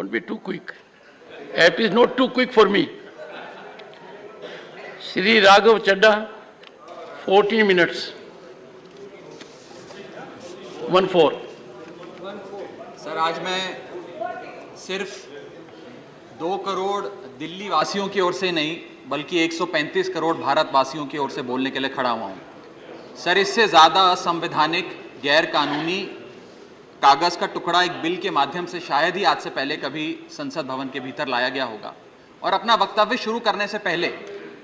Don't be too quick. It is not too quick for me. Shri Raghav Chadda, 14 minutes. 1-4. Sir, आज मैं सिर्फ 2 करोड़ दिल्ली वासियों की ओर से नहीं बल्कि 135 करोड़ भारतवासियों की ओर से बोलने के लिए खड़ा हुआ हूँ। सर, इससे ज़्यादा असंवैधानिक, गैर कानूनी कागज़ का टुकड़ा एक बिल के माध्यम से शायद ही आज से पहले कभी संसद भवन के भीतर लाया गया होगा। और अपना वक्तव्य शुरू करने से पहले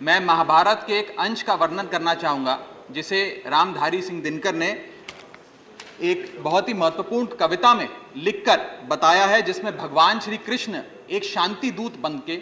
मैं महाभारत के एक अंश का वर्णन करना चाहूँगा जिसे रामधारी सिंह दिनकर ने एक बहुत ही महत्वपूर्ण कविता में लिखकर बताया है, जिसमें भगवान श्री कृष्ण एक शांति दूत बनके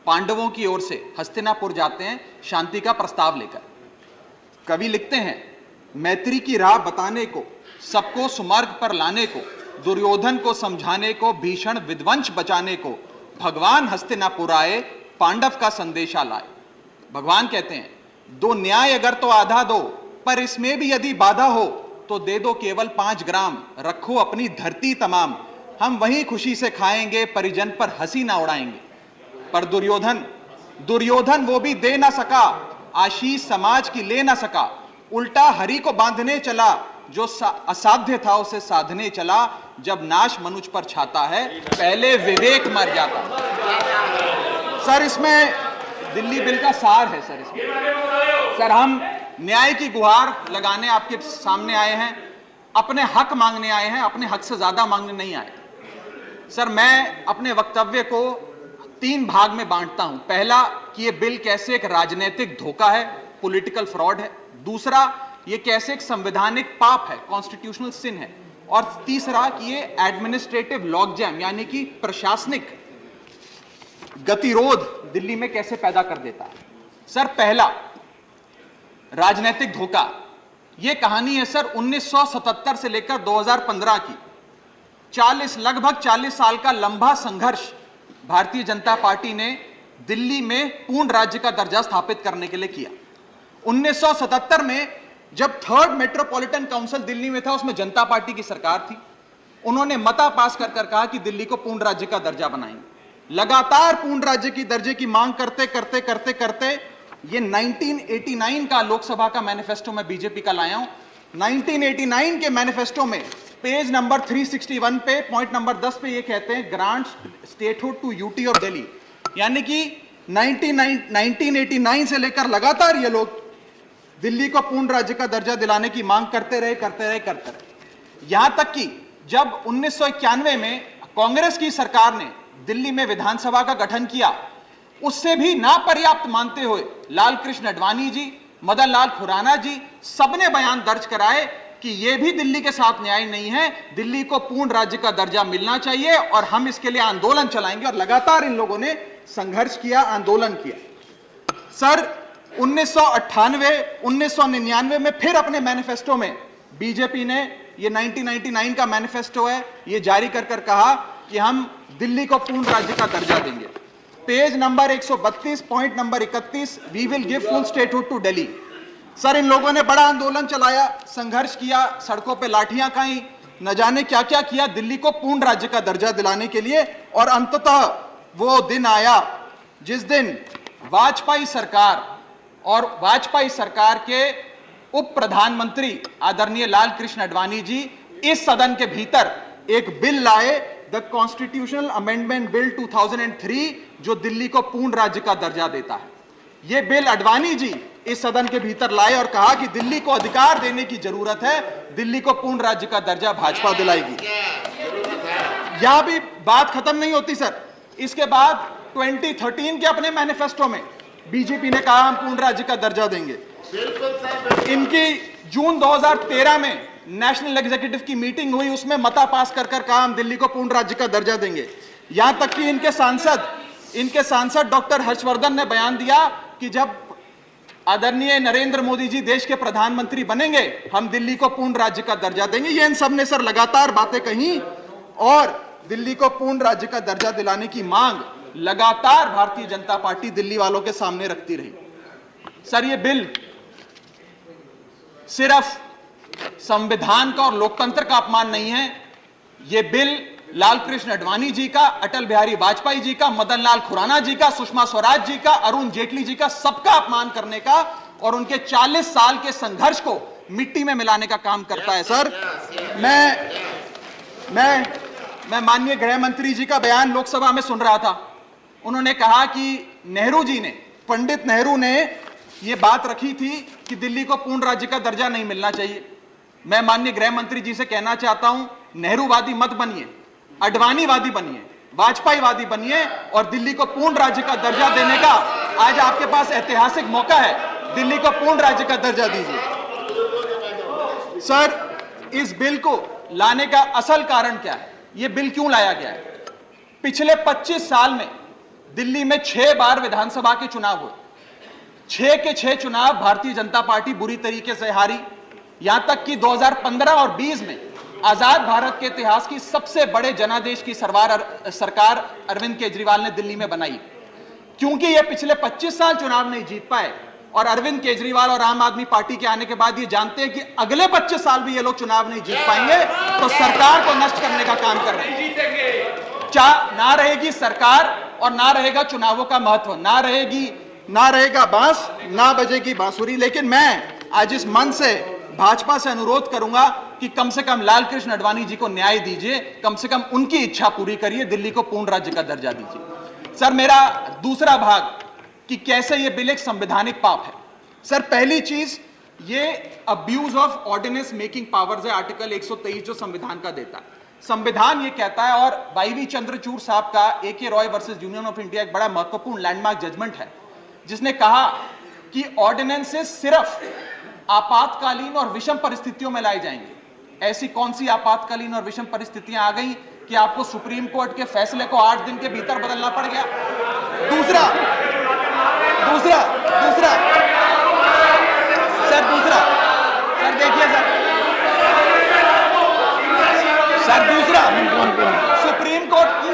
पांडवों की ओर से हस्तिनापुर जाते हैं शांति का प्रस्ताव लेकर। कवि लिखते हैं, मैत्री की राह बताने को, सबको सुमार्ग पर लाने को, दुर्योधन को समझाने को, भीषण विध्वंस बचाने को, भगवान हस्तिनापुर आए, पांडव का संदेशा लाए। भगवान कहते हैं, दो न्याय अगर तो आधा दो, पर इसमें भी यदि बाधा हो तो दे दो केवल 5 ग्राम, रखो अपनी धरती तमाम, हम वहीं खुशी से खाएंगे, परिजन पर हंसी ना उड़ाएंगे। पर दुर्योधन वो भी दे ना सका, आशीष समाज की ले ना सका, उल्टा हरि को बांधने चला, जो असाध्य था उसे साधने चला, जब नाश मनुष्य पर छाता है पहले विवेक मर जाता। सर, इसमें दिल्ली बिल का सार है। सर, हम न्याय की गुहार लगाने आपके सामने आए हैं, अपने हक मांगने आए हैं, अपने हक से ज्यादा मांगने नहीं आए। सर, मैं अपने वक्तव्य को 3 भाग में बांटता हूं। पहला कि यह बिल कैसे एक राजनीतिक धोखा है, पॉलिटिकल फ्रॉड है। दूसरा, यह कैसे एक संवैधानिक पाप है, कॉन्स्टिट्यूशनल सिन है। और तीसरा कि यह एडमिनिस्ट्रेटिव लॉकजैम यानी कि प्रशासनिक गतिरोध दिल्ली में कैसे पैदा कर देता है। सर, पहला राजनीतिक धोखा, यह कहानी है सर 1977 से लेकर 2015 की। लगभग 40 साल का लंबा संघर्ष भारतीय जनता पार्टी ने दिल्ली में पूर्ण राज्य का दर्जा स्थापित करने के लिए किया। 1977 में जब 3rd मेट्रोपॉलिटन काउंसिल दिल्ली में था, उसमें जनता पार्टी की सरकार थी। उन्होंने मता पास कर कहा कि दिल्ली को पूर्ण राज्य का दर्जा बनाएंगे। लगातार पूर्ण राज्य की दर्जे की मांग करते करते करते करते ये 1989 का लोकसभा का मैनिफेस्टो मैं बीजेपी का लाया हूं। 1989 के मैनिफेस्टो में पेज नंबर 361 पे पॉइंट नंबर 10 पे ये कहते हैं, grant statehood to UT of Delhi. यानी कि 1989 से लेकर लगातार ये लोग दिल्ली को पूर्ण राज्य का दर्जा दिलाने की मांग करते रहे। यहां तक कि जब 1991 में कांग्रेस की सरकार ने दिल्ली में विधानसभा का गठन किया, उससे भी ना पर्याप्त मानते हुए लाल कृष्ण आडवाणी जी, मदन लाल खुराना जी सबने बयान दर्ज कराए कि यह भी दिल्ली के साथ न्याय नहीं है, दिल्ली को पूर्ण राज्य का दर्जा मिलना चाहिए और हम इसके लिए आंदोलन चलाएंगे। और लगातार इन लोगों ने संघर्ष किया, आंदोलन किया। सर, 1999 में फिर अपने मैनिफेस्टो में बीजेपी ने, ये 1999 का मैनिफेस्टो है, ये जारी कर कहा कि हम दिल्ली को पूर्ण राज्य का दर्जा देंगे। Page number 132 point number 31, we will give full statehood to Delhi. Sir, इन लोगों ने बड़ा आंदोलन चलाया, संघर्ष किया, सड़कों पे लाठियां खाई, न जाने क्या क्या किया दिल्ली को पूर्ण राज्य का दर्जा दिलाने के लिए। और अंततः वो दिन आया जिस दिन वाजपेयी सरकार के उप प्रधानमंत्री आदरणीय लाल कृष्ण आडवाणी जी इस सदन के भीतर एक बिल लाए, द कॉन्स्टिट्यूशनल अमेंडमेंट बिल 2003, जो दिल्ली को पूर्ण राज्य का दर्जा देता है। यह बिल आडवाणी जी इस सदन के भीतर लाए और कहा कि दिल्ली को अधिकार देने की जरूरत है, दिल्ली को पूर्ण राज्य का दर्जा भाजपा दिलाएगी। यहां भी बात खत्म नहीं होती सर। इसके बाद 2013 के अपने मैनिफेस्टो में बीजेपी ने कहा हम पूर्ण राज्य का दर्जा देंगे। इनकी जून 2013 में नेशनल एग्जीक्यूटिव की मीटिंग हुई, उसमें मता पास कर कहा हम दिल्ली को पूर्ण राज्य का दर्जा देंगे। यहां तक कि इनके सांसद डॉक्टर हर्षवर्धन ने बयान दिया कि जब आदरणीय नरेंद्र मोदी जी देश के प्रधानमंत्री बनेंगे हम दिल्ली को पूर्ण राज्य का दर्जा देंगे। ये इन सब ने सर लगातार बातें कही और दिल्ली को पूर्ण राज्य का दर्जा दिलाने की मांग लगातार भारतीय जनता पार्टी दिल्ली वालों के सामने रखती रही। सर, ये बिल सिर्फ संविधान का और लोकतंत्र का अपमान नहीं है, ये बिल लालकृष्ण आडवाणी जी का, अटल बिहारी वाजपेयी जी का, मदन लाल खुराना जी का, सुषमा स्वराज जी का, अरुण जेटली जी का, सबका अपमान करने का और उनके 40 साल के संघर्ष को मिट्टी में मिलाने का काम करता है। सर, मैं माननीय गृह मंत्री जी का बयान लोकसभा में सुन रहा था। उन्होंने कहा कि नेहरू जी ने, पंडित नेहरू ने यह बात रखी थी कि दिल्ली को पूर्ण राज्य का दर्जा नहीं मिलना चाहिए। मैं माननीय गृह मंत्री जी से कहना चाहता हूं, नेहरूवादी मत बनिए, आडवाणीवादी बनिए, वाजपेयीवादी बनिए और दिल्ली को पूर्ण राज्य का दर्जा देने का आज आपके पास ऐतिहासिक मौका है। दिल्ली को पूर्ण राज्य का दर्जा दीजिए। सर, इस बिल को लाने का असल कारण क्या है? यह बिल क्यों लाया गया है? पिछले 25 साल में दिल्ली में 6 बार विधानसभा के चुनाव हुए। 6 के 6 चुनाव भारतीय जनता पार्टी बुरी तरीके से हारी। यहां तक कि 2015 और 20 में आजाद भारत के इतिहास की सबसे बड़े जनादेश की सरकार अरविंद केजरीवाल ने दिल्ली में बनाई। क्योंकि ये पिछले 25 साल चुनाव नहीं जीत पाए और अरविंद केजरीवाल और आम आदमी पार्टी के आने के बाद ये जानते हैं कि अगले 25 साल भी ये लोग चुनाव नहीं जीत पाएंगे, तो सरकार को नष्ट करने का काम कर रहे हैं। ना रहेगी सरकार और ना रहेगा चुनावों का महत्व, ना रहेगा बांस, ना बजेगी बांसुरी। लेकिन मैं आज इस मंच से भाजपा से अनुरोध करूंगा कि कम से कम लालकृष्ण आडवाणी जी को न्याय दीजिए, कम से कम उनकी इच्छा पूरी करिए, दिल्ली को पूर्ण राज्य का दर्जा दीजिए। सर, मेरा दूसरा भाग कि कैसे यह बिल एक संवैधानिक पाप है। सर, पहली चीज, ये abuse of ordinance making powers है, आर्टिकल 123 जो संविधान का देता है। संविधान ये कहता है, और वाईवी चंद्रचूड़ साहब का AK Roy versus union of India एक बड़ा महत्वपूर्ण लैंडमार्क जजमेंट है, जिसने कहा कि ऑर्डिनेंसेस सिर्फ आपातकालीन और विषम परिस्थितियों में लाए जाएंगे। ऐसी कौन सी आपातकालीन और विषम परिस्थितियां आ गई कि आपको सुप्रीम कोर्ट के फैसले को 8 दिन के भीतर बदलना पड़ गया? दूसरा सर, देखिए सर, सुप्रीम कोर्ट की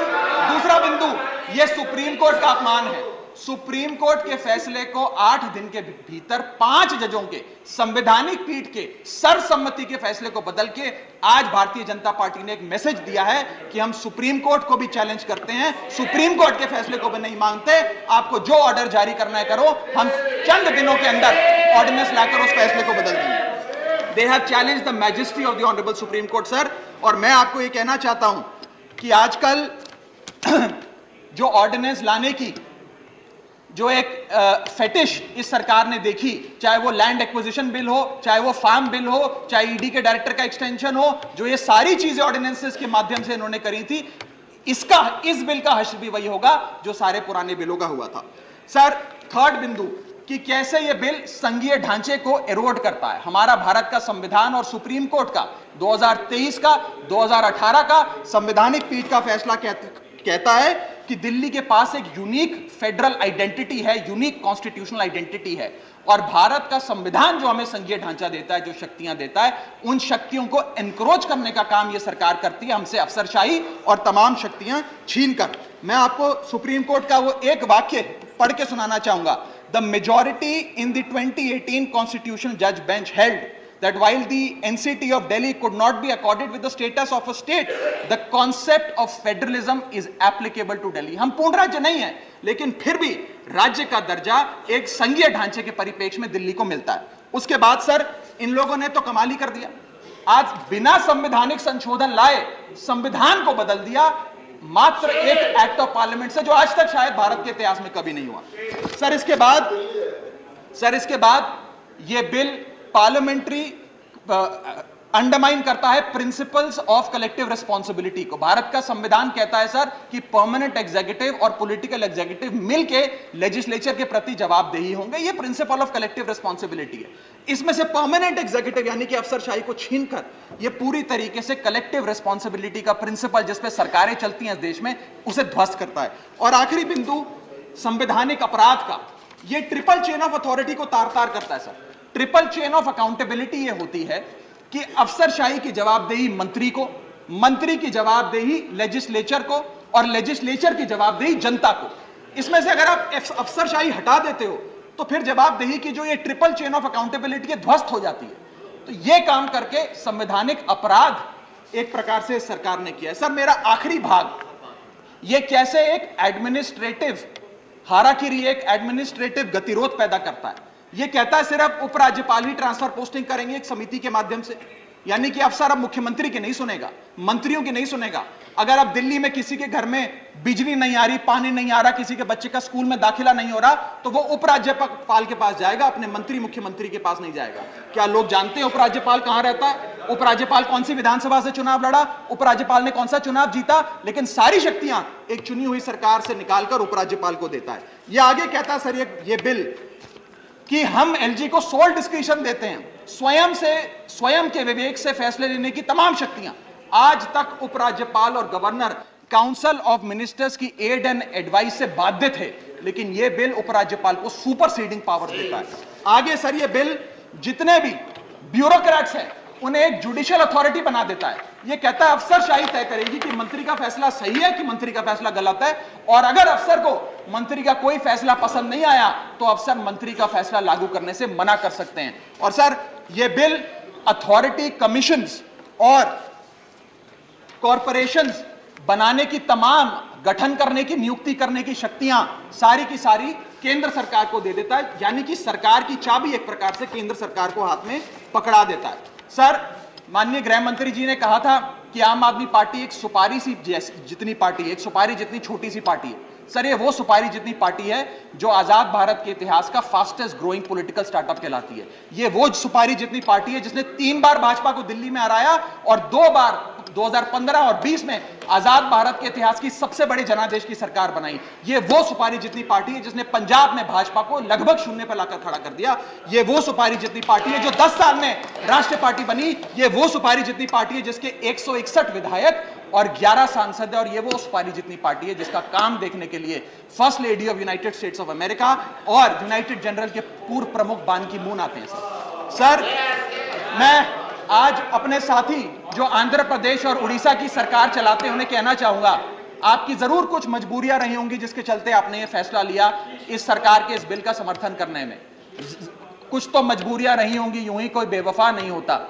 दूसरा बिंदु, यह सुप्रीम कोर्ट का अपमान है। सुप्रीम कोर्ट के फैसले को 8 दिन के भीतर 5 जजों के संवैधानिक पीठ के सर्वसम्मति के फैसले को बदल के आज भारतीय जनता पार्टी ने एक मैसेज दिया है कि हम सुप्रीम कोर्ट को भी चैलेंज करते हैं, सुप्रीम कोर्ट के फैसले को भी नहीं मांगते। आपको जो ऑर्डर जारी करना है करो, हम चंद दिनों के अंदर ऑर्डिनेंस लाकर उस फैसले को बदल देंगे। They have challenge the majesty of the honourable supreme court. Sir, और मैं आपको ये कहना चाहता हूं कि आजकल जो ऑर्डिनेंस लाने की जो एक फेटिश इस सरकार ने देखी, चाहे वो लैंड एक्विजिशन बिल हो, चाहे वो फार्म बिल हो, चाहे ईडी के डायरेक्टर का एक्सटेंशन हो, जो ये सारी चीजें ऑर्डिनेंसेस के माध्यम से इन्होंने करी थी, इस बिल का हश्र भी वही होगा जो सारे पुराने बिलों का हुआ था। सर, थर्ड बिंदु कि कैसे ये बिल संघीय ढांचे को एरोड करता है। हमारा भारत का संविधान और सुप्रीम कोर्ट का 2023 का 2018 का संवैधानिक पीठ का फैसला कहता है कि दिल्ली के पास एक यूनिक फेडरल आइडेंटिटी है, यूनिक कॉन्स्टिट्यूशनल आइडेंटिटी है, और भारत का संविधान जो हमें संघीय ढांचा देता है, जो शक्तियां देता है, उन शक्तियों को एनक्रोच करने का काम यह सरकार करती है, हमसे अफसरशाही और तमाम शक्तियां छीनकर। मैं आपको सुप्रीम कोर्ट का वो एक वाक्य पढ़ के सुनाना चाहूंगा। The majority in the 2018 constitutional जज bench held that while the NCT of Delhi could not be accorded with the status of a state, the concept of federalism is applicable to Delhi. हम पूर्ण राज्य नहीं है, लेकिन फिर भी राज्य का दर्जा एक संघीय ढांचे के परिप्रेक्ष्य में दिल्ली को मिलता है। उसके बाद सर, इन लोगों ने तो कमाल ही कर दिया। आज बिना संवैधानिक संशोधन लाए संविधान को बदल दिया, मात्र एक एक्ट ऑफ पार्लियामेंट से, जो आज तक शायद भारत के इतिहास में कभी नहीं हुआ। सर, इसके बाद यह बिल पार्लियामेंट्री अंडरमाइन करता है प्रिंसिपल्स ऑफ कलेक्टिव रिस्पांसिबिलिटी को। भारत का संविधान कहता है सर कि परमानेंट एग्जीक्यूटिव और पॉलिटिकल एग्जीक्यूटिव मिलके लेजिस्लेचर के प्रति जवाबदेही होंगे। ये प्रिंसिपल ऑफ कलेक्टिव रिस्पांसिबिलिटी है। इसमें से परमानेंट एग्जीक्यूटिव यानी कि अफसरशाही को छीनकर ये पूरी तरीके से कलेक्टिव रिस्पांसिबिलिटी का प्रिंसिपल, जिसपे सरकारें चलती हैं देश में, उसे ध्वस्त करता है। और आखिरी बिंदु, संवैधानिक अपराध का, ये ट्रिपल चेन ऑफ अथॉरिटी को तार तार करता है sir. Triple chain of accountability ये होती है कि अफसरशाही की जवाबदेही मंत्री को, मंत्री की जवाबदेही लेजिस्लेचर को, और लेजिस्लेचर की जवाबदेही जनता को। इसमें से अगर आप अफसरशाही हटा देते हो तो फिर जवाबदेही की जो ये ट्रिपल चेन ऑफ अकाउंटेबिलिटी ध्वस्त हो जाती है। तो ये काम करके संवैधानिक अपराध एक प्रकार से सरकार ने किया है। सर मेरा आखिरी भाग, ये कैसे एक एडमिनिस्ट्रेटिव हाराकिरी, एक एडमिनिस्ट्रेटिव गतिरोध पैदा करता है। ये कहता है सिर्फ उपराज्यपाल ही ट्रांसफर पोस्टिंग करेंगे एक समिति के माध्यम से, यानी कि अफसर अब मुख्यमंत्री की नहीं सुनेगा, मंत्रियों की नहीं सुनेगा। अगर अब दिल्ली में किसी के घर में बिजली नहीं आ रही, पानी नहीं आ रहा, किसी के बच्चे का स्कूल में दाखिला नहीं हो रहा, तो वो उपराज्यपाल के पास जाएगा, अपने मंत्री मुख्यमंत्री के पास नहीं जाएगा। क्या लोग जानते हैं उपराज्यपाल कहां रहता है? उपराज्यपाल कौन सी विधानसभा से चुनाव लड़ा, उपराज्यपाल ने कौन सा चुनाव जीता? लेकिन सारी शक्तियां एक चुनी हुई सरकार से निकालकर उपराज्यपाल को देता है। यह आगे कहता है सर ये बिल कि हम एलजी को सोल डिस्क्रिशन देते हैं, स्वयं के विवेक से फैसले लेने की तमाम शक्तियां। आज तक उपराज्यपाल और गवर्नर काउंसिल ऑफ मिनिस्टर्स की एड एंड एडवाइस से बाध्य थे, लेकिन यह बिल उपराज्यपाल को सुपरसीडिंग पावर देता है। आगे सर यह बिल जितने भी ब्यूरोक्रेट्स हैं उन्हें एक जुडिशियल अथॉरिटी बना देता है। यह कहता है अफसरशाही तय करेगी कि मंत्री का फैसला सही है कि मंत्री का फैसला गलत है, और अगर अफसर को मंत्री का कोई फैसला पसंद नहीं आया तो अफसर मंत्री का फैसला लागू करने से मना कर सकते हैं। और सर यह बिल अथॉरिटी, कमीशंस और कॉरपोरेशंस बनाने की, तमाम गठन करने की, नियुक्ति करने की शक्तियां सारी की सारी केंद्र सरकार को दे देता है, यानी कि सरकार की चाबी एक प्रकार से केंद्र सरकार को हाथ में पकड़ा देता है। सर माननीय गृह मंत्री जी ने कहा था कि आम आदमी पार्टी एक सुपारी सी जितनी पार्टी है, एक सुपारी जितनी छोटी सी पार्टी है। सर ये वो सुपारी जितनी पार्टी है जो आजाद भारत के इतिहास का फास्टेस्ट ग्रोइंग पॉलिटिकल स्टार्टअप कहलाती है। ये वो सुपारी जितनी पार्टी है जिसने 3 बार भाजपा को दिल्ली में हराया और 2 बार 2015 और 20 में आजाद भारत के इतिहास की सबसे बड़ी जनादेश की सरकार बनाई। ये वो सुपारी जितनी पार्टी है जिसने पंजाब में भाजपा को लगभग शून्य पर लाकर खड़ा कर दिया। ये वो सुपारी जितनी पार्टी है जो 10 साल में राष्ट्रीय पार्टी बनी। ये वो सुपारी जितनी पार्टी है जिसके 161 विधायक और 11 सांसद है। और ये वो सुपारी जितनी पार्टी है जिसका काम देखने के लिए first lady of United states of America और यूनाइटेड जनरल के पूर्व प्रमुख बान की मून आते हैं। सर मैं आज अपने साथी जो आंध्र प्रदेश और उड़ीसा की सरकार चलाते हैं उन्हें कहना चाहूंगा, आपकी जरूर कुछ मजबूरियां रही होंगी जिसके चलते आपने ये फैसला लिया इस सरकार के इस बिल का समर्थन करने में। कुछ तो मजबूरियां रही होंगी, यूं ही कोई बेवफा नहीं होता।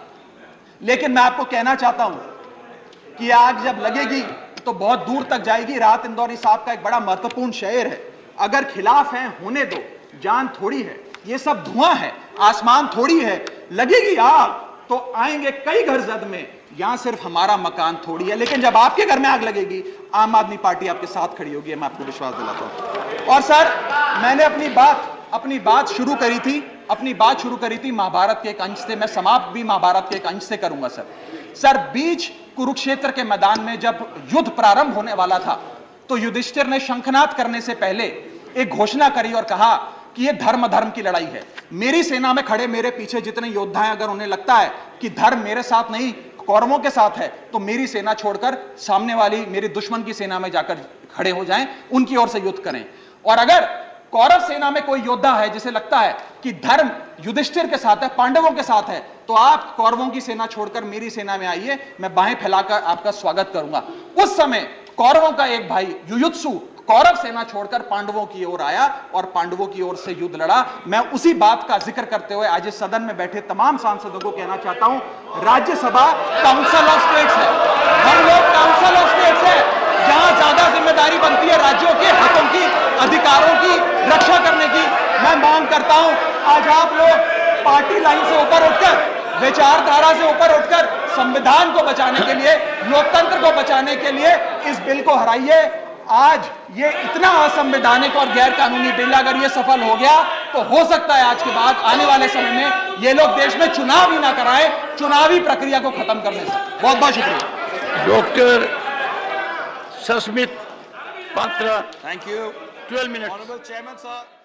लेकिन मैं आपको कहना चाहता हूं कि आग जब लगेगी तो बहुत दूर तक जाएगी। राहत इंदौरी साहब का एक बड़ा महत्वपूर्ण शेर है, अगर खिलाफ है होने दो, जान थोड़ी है, ये सब धुआं है, आसमान थोड़ी है, लगेगी आग तो आएंगे कई घर जद में, यहां सिर्फ हमारा मकान थोड़ी है। लेकिन जब आपके घर में आग लगेगी आम आदमी पार्टी आपके साथ खड़ी होगी, मैं आपको विश्वास दिलाता हूं। और सर मैंने अपनी बात शुरू करी थी महाभारत के एक अंश से, मैं समाप्त भी महाभारत के एक अंश से करूंगा। सर बीच कुरुक्षेत्र के मैदान में जब युद्ध प्रारंभ होने वाला था तो युधिष्ठिर ने शंखनाद करने से पहले एक घोषणा करी और कहा कि यह धर्म की लड़ाई है। मेरी सेना में खड़े मेरे पीछे जितने योद्धा हैं, अगर उन्हें लगता है कि धर्म मेरे साथ नहीं कौरवों के साथ है तो मेरी सेना छोड़कर सामने वाली मेरे दुश्मन की सेना में जाकर खड़े हो जाएं, उनकी ओर से युद्ध करें। और अगर कौरव सेना में कोई योद्धा है जिसे लगता है कि धर्म युधिष्ठिर के साथ है, पांडवों के साथ है, तो आप कौरवों की सेना छोड़कर मेरी सेना में आइए, मैं बाहें फैलाकर आपका स्वागत करूंगा। उस समय कौरवों का एक भाई युयुत्सु कौरव सेना छोड़कर पांडवों की ओर आया और पांडवों की ओर से युद्ध लड़ा। मैं उसी बात का जिक्र करते हुए आज इस सदन में बैठे तमाम सांसदों को कहना चाहता हूं, राज्यसभा काउंसिल ऑफ स्टेट्स है, हम लोग काउंसिल ऑफ स्टेट्स है, जहां ज्यादा जिम्मेदारी बनती है राज्यों के हकों की, अधिकारों की रक्षा करने की। मैं मांग करता हूं आज आप लोग पार्टी लाइन से ऊपर उठकर, विचारधारा से ऊपर उठकर संविधान को बचाने के लिए, लोकतंत्र को बचाने के लिए इस बिल को हराइए। आज ये इतना असंवैधानिक और गैर कानूनी बिल अगर ये सफल हो गया तो हो सकता है आज के बाद आने वाले समय में ये लोग देश में चुनाव ही ना कराएं, चुनावी प्रक्रिया को खत्म करने से। बहुत बहुत शुक्रिया। Doctor Sasmit Patra, thank you. 12 minutes. Honourable chairman sir.